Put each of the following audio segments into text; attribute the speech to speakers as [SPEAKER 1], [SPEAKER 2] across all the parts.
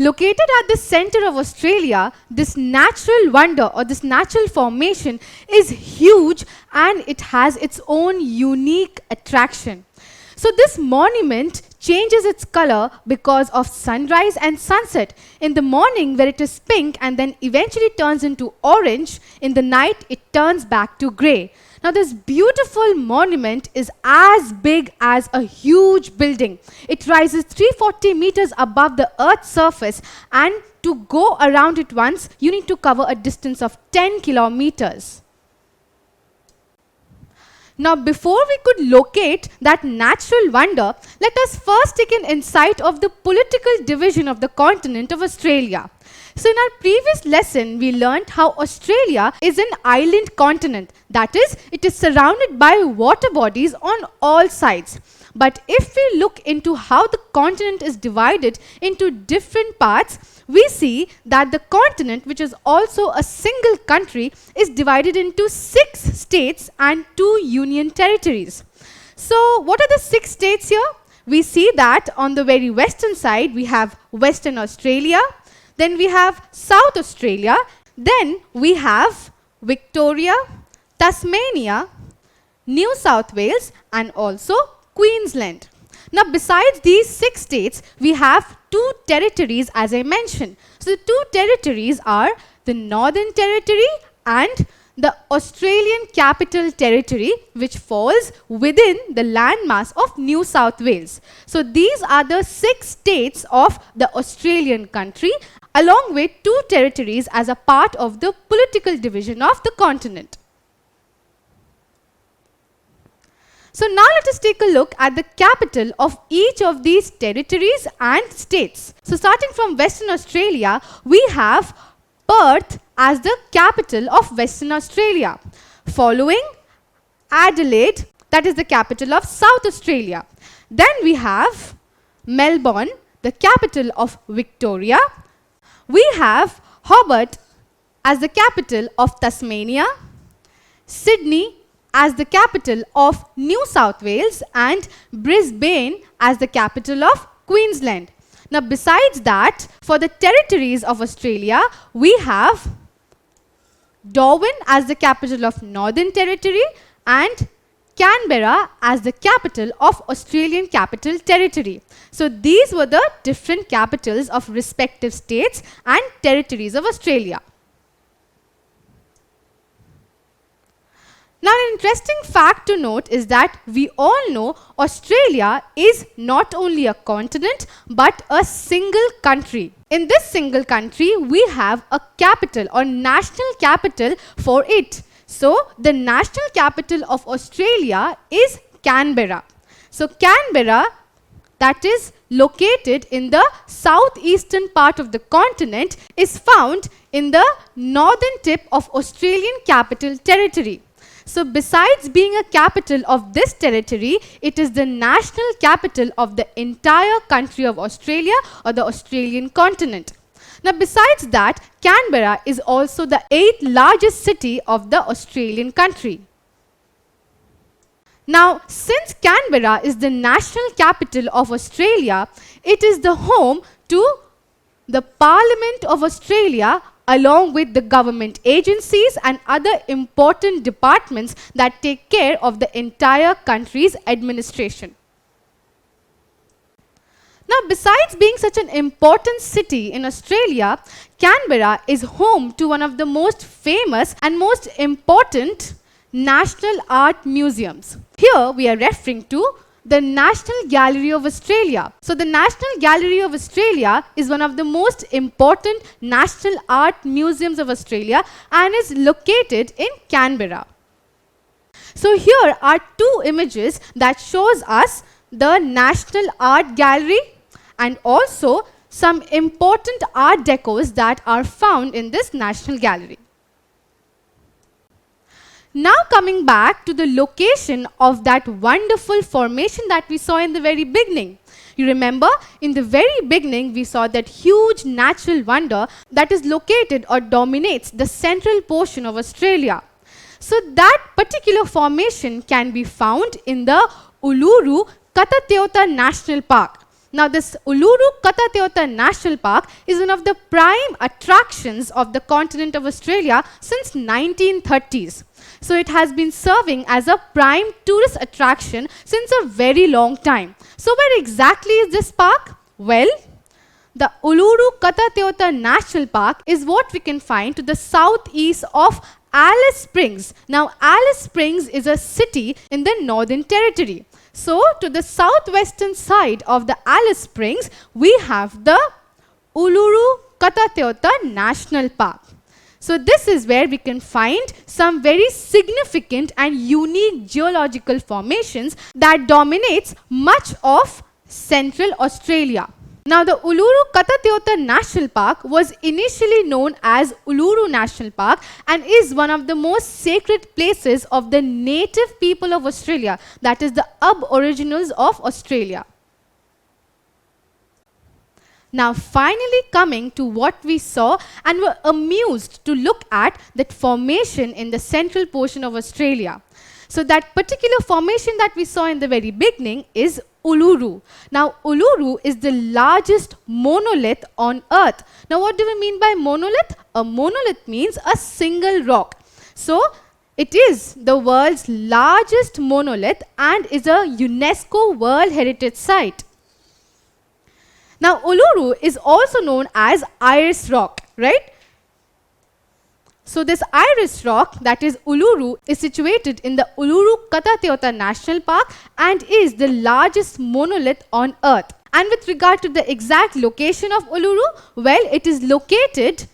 [SPEAKER 1] Located at the center of Australia, this natural wonder or this natural formation is huge and it has its own unique attraction. So this monument changes its color because of sunrise and sunset. In the morning where it is pink and then eventually turns into orange, in the night it turns back to grey. Now this beautiful monument is as big as a huge building. It rises 340 meters above the Earth's surface, and to go around it once, you need to cover a distance of 10 kilometers. Now before we could locate that natural wonder, let us first take an insight of the political division of the continent of Australia. So in our previous lesson, we learnt how Australia is an island continent. That is, it is surrounded by water bodies on all sides. But if we look into how the continent is divided into different parts, we see that the continent, which is also a single country, is divided into 6 states and 2 union territories. So what are the 6 states here? We see that on the very western side, we have Western Australia. Then we have South Australia, then we have Victoria, Tasmania, New South Wales and also Queensland. Now besides these 6 states, we have 2 territories as I mentioned. So the 2 territories are the Northern Territory and the Australian Capital Territory, which falls within the landmass of New South Wales. So these are the 6 states of the Australian country, along with 2 territories as a part of the political division of the continent. So now let us take a look at the capital of each of these territories and states. So starting from Western Australia, we have Perth as the capital of Western Australia. Following Adelaide, that is the capital of South Australia. Then we have Melbourne, the capital of Victoria. We have Hobart as the capital of Tasmania, Sydney as the capital of New South Wales and Brisbane as the capital of Queensland. Now besides that, for the territories of Australia, we have Darwin as the capital of Northern Territory and Canberra as the capital of Australian Capital Territory. So these were the different capitals of respective states and territories of Australia. Now an interesting fact to note is that we all know Australia is not only a continent but a single country. In this single country, we have a capital or national capital for it. So the national capital of Australia is Canberra. So Canberra, that is located in the southeastern part of the continent, is found in the northern tip of Australian Capital Territory. So besides being a capital of this territory, it is the national capital of the entire country of Australia or the Australian continent. Now besides that, Canberra is also the 8th largest city of the Australian country. Now since Canberra is the national capital of Australia, it is the home to the Parliament of Australia, along with the government agencies and other important departments that take care of the entire country's administration. Now besides being such an important city in Australia, Canberra is home to one of the most famous and most important national art museums. Here we are referring to the National Gallery of Australia. So the National Gallery of Australia is one of the most important national art museums of Australia and is located in Canberra. So here are 2 images that shows us the National Art Gallery and also some important art decors that are found in this National Gallery. Now coming back to the location of that wonderful formation that we saw in the very beginning. You remember, in the very beginning, we saw that huge natural wonder that is located or dominates the central portion of Australia. So that particular formation can be found in the Uluru Katatyota National Park. Now this Uluru Katatyota National Park is one of the prime attractions of the continent of Australia since 1930s. So it has been serving as a prime tourist attraction since a very long time. So where exactly is this park? Well, the Uluru Katatyota National Park is what we can find to the southeast of Alice Springs. Now Alice Springs is a city in the Northern Territory. So to the southwestern side of the Alice Springs, we have the Uluru Katatyota National Park. So this is where we can find some very significant and unique geological formations that dominates much of Central Australia. Now the Uluru Katatyota National Park was initially known as Uluru National Park and is one of the most sacred places of the native people of Australia, that is the Aboriginals of Australia. Now finally coming to what we saw and were amused to look at, that formation in the central portion of Australia. So that particular formation that we saw in the very beginning is Uluru. Now Uluru is the largest monolith on earth. Now what do we mean by monolith? A monolith means a single rock. So it is the world's largest monolith and is a UNESCO World Heritage Site. Now Uluru is also known as Iris Rock, right? So this Iris Rock, that is Uluru, is situated in the Uluru Katatyota National Park and is the largest monolith on earth. And with regard to the exact location of Uluru, well, it is located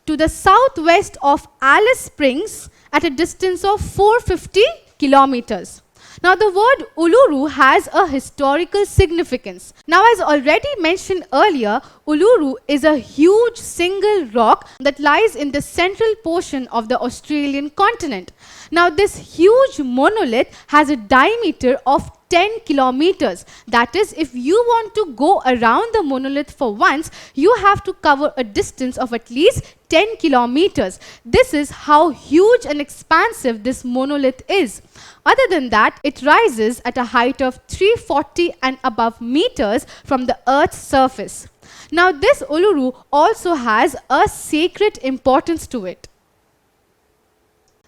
[SPEAKER 1] to the southwest of Alice Springs at a distance of 450 kilometers. Now the word Uluru has a historical significance. Now as already mentioned earlier, Uluru is a huge single rock that lies in the central portion of the Australian continent. Now this huge monolith has a diameter of 10 kilometers. That is, if you want to go around the monolith for once, you have to cover a distance of at least 10 kilometers. This is how huge and expansive this monolith is. Other than that, it rises at a height of 340 and above meters from the Earth's surface. Now this Uluru also has a sacred importance to it.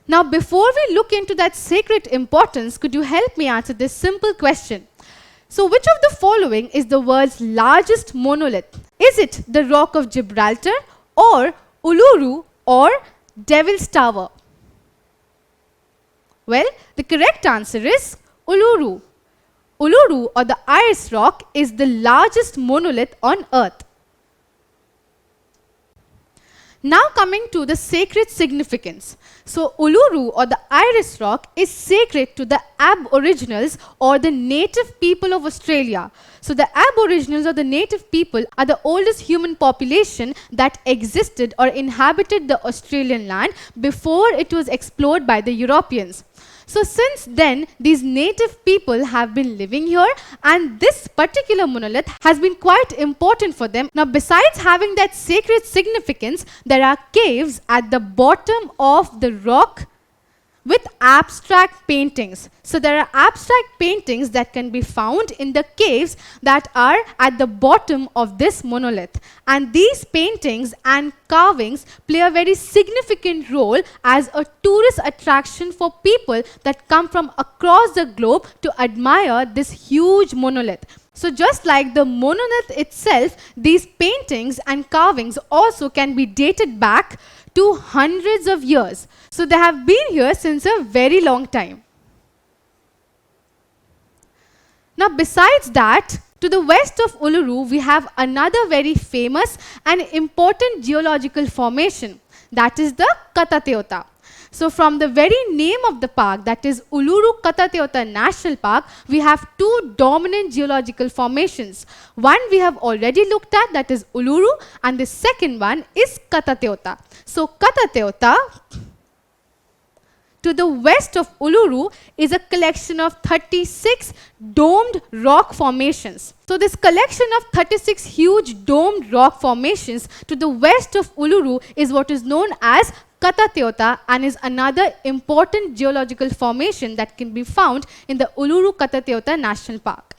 [SPEAKER 1] Now before we look into that sacred importance, could you help me answer this simple question? So which of the following is the world's largest monolith? Is it the Rock of Gibraltar or Uluru or Devil's Tower? Well, the correct answer is Uluru. Uluru or the Iris Rock is the largest monolith on earth. Now coming to the sacred significance. So Uluru or the Iris Rock is sacred to the Aboriginals or the native people of Australia. So the Aboriginals or the native people are the oldest human population that existed or inhabited the Australian land before it was explored by the Europeans. So since then, these native people have been living here and this particular monolith has been quite important for them. Now besides having that sacred significance, there are caves at the bottom of the rock with abstract paintings. So there are abstract paintings that can be found in the caves that are at the bottom of this monolith. And these paintings and carvings play a very significant role as a tourist attraction for people that come from across the globe to admire this huge monolith. So just like the monolith itself, these paintings and carvings also can be dated back to hundreds of years. So they have been here since a very long time. Now besides that, to the west of Uluru, we have another very famous and important geological formation, that is the Katatyota. So from the very name of the park, that is Uluru Katatyota National Park, we have two dominant geological formations. One we have already looked at, that is Uluru, and the second one is Katatyota. So Katatyota, to the west of Uluru, is a collection of 36 domed rock formations. So this collection of 36 huge domed rock formations to the west of Uluru is what is known as Katatyota and is another important geological formation that can be found in the Uluru Katatyota National Park.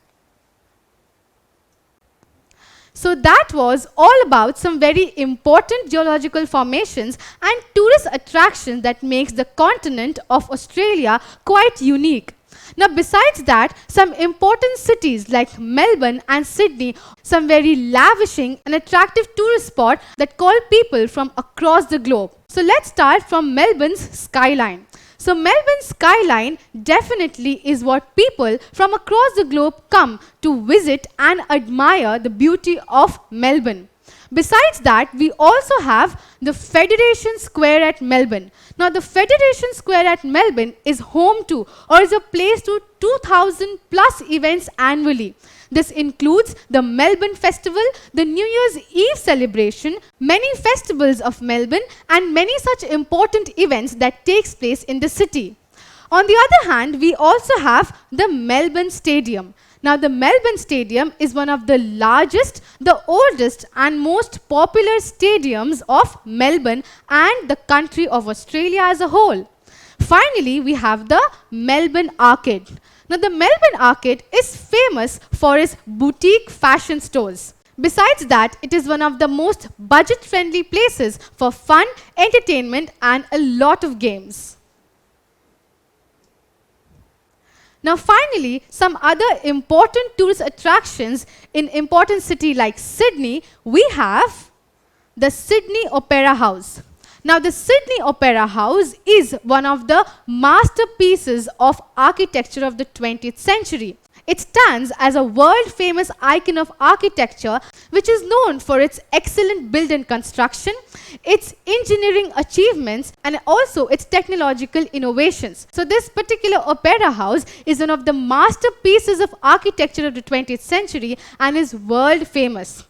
[SPEAKER 1] So that was all about some very important geological formations and tourist attractions that makes the continent of Australia quite unique. Now besides that, some important cities like Melbourne and Sydney, some very lavishing and attractive tourist spot that call people from across the globe. So let's start from Melbourne's skyline. So Melbourne's skyline definitely is what people from across the globe come to visit and admire the beauty of Melbourne. Besides that, we also have the Federation Square at Melbourne. Now the Federation Square at Melbourne is home to or is a place to 2000 plus events annually. This includes the Melbourne Festival, the New Year's Eve celebration, many festivals of Melbourne and many such important events that takes place in the city. On the other hand, we also have the Melbourne Stadium. Now the Melbourne Stadium is one of the largest, the oldest and most popular stadiums of Melbourne and the country of Australia as a whole. Finally, we have the Melbourne Arcade. Now the Melbourne Arcade is famous for its boutique fashion stores. Besides that, it is one of the most budget-friendly places for fun, entertainment and a lot of games. Now finally, some other important tourist attractions in important city like Sydney, we have the Sydney Opera House. Now the Sydney Opera House is one of the masterpieces of architecture of the 20th century. It stands as a world-famous icon of architecture which is known for its excellent build and construction, its engineering achievements and also its technological innovations. So this particular opera house is one of the masterpieces of architecture of the 20th century and is world famous.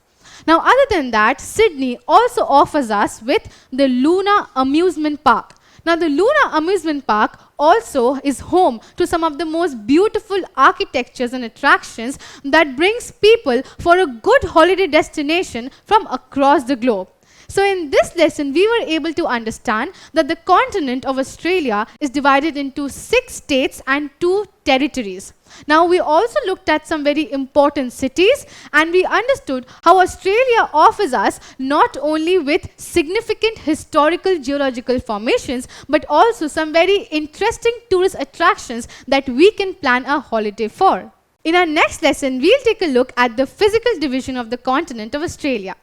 [SPEAKER 1] Now other than that, Sydney also offers us with the Luna Amusement Park. Now the Luna Amusement Park also is home to some of the most beautiful architectures and attractions that brings people for a good holiday destination from across the globe. So in this lesson, we were able to understand that the continent of Australia is divided into 6 states and 2 territories. Now we also looked at some very important cities and we understood how Australia offers us not only with significant historical geological formations but also some very interesting tourist attractions that we can plan a holiday for. In our next lesson, we'll take a look at the physical division of the continent of Australia.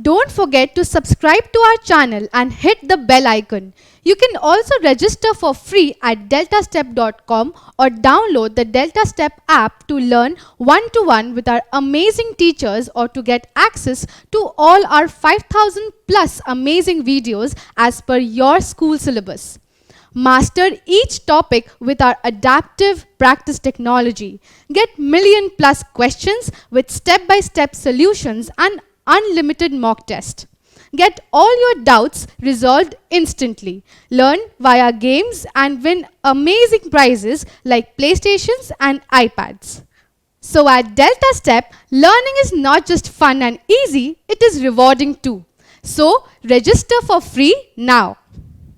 [SPEAKER 1] Don't forget to subscribe to our channel and hit the bell icon. You can also register for free at DeltaStep.com or download the DeltaStep app to learn one-to-one with our amazing teachers or to get access to all our 5,000 plus amazing videos as per your school syllabus. Master each topic with our adaptive practice technology. Get million plus questions with step-by-step solutions and unlimited mock test. Get all your doubts resolved instantly. Learn via games and win amazing prizes like PlayStations and iPads. So at DeltaStep, learning is not just fun and easy, it is rewarding too. So register for free now.